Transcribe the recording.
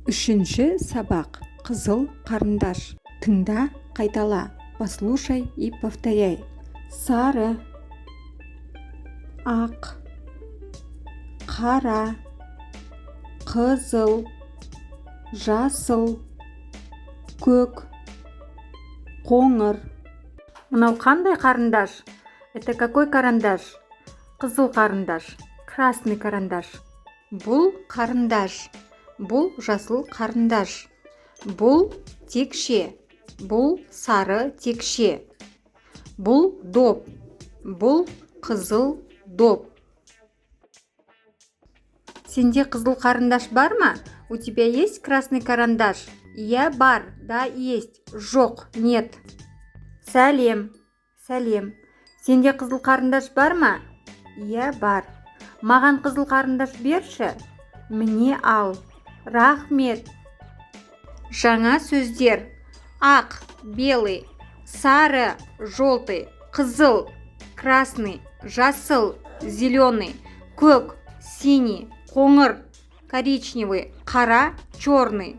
Үшінші сабақ. Қызыл қарындаш. Тыңда, қайтала. Послушай и повторяй. Сары, ақ, қара, қызыл, жасыл, көк, қоңыр. Мынау қандай қарындаш? Это какой карандаш? Қызыл қарындаш, красный карандаш. Бұл қарындаш, бұл жасыл қарындаш. Бұл текше, бұл сары текше. Бұл доп, бұл қызыл доп. Сенде қызыл қарындаш бар ма? У тебя есть красный карандаш? Я бар, да, есть. Жоқ, нет. Сәлем, сәлем. Сенде қызыл қарындаш бар ма? Я бар. Маған қызыл қарындаш берші. Міне ал. Рахмет. Жаңа сөздер. Ақ, белый, сары, желтый, қызыл, красный, жасыл, зеленый, көк, синий, қоңыр, коричневый, қара, черный.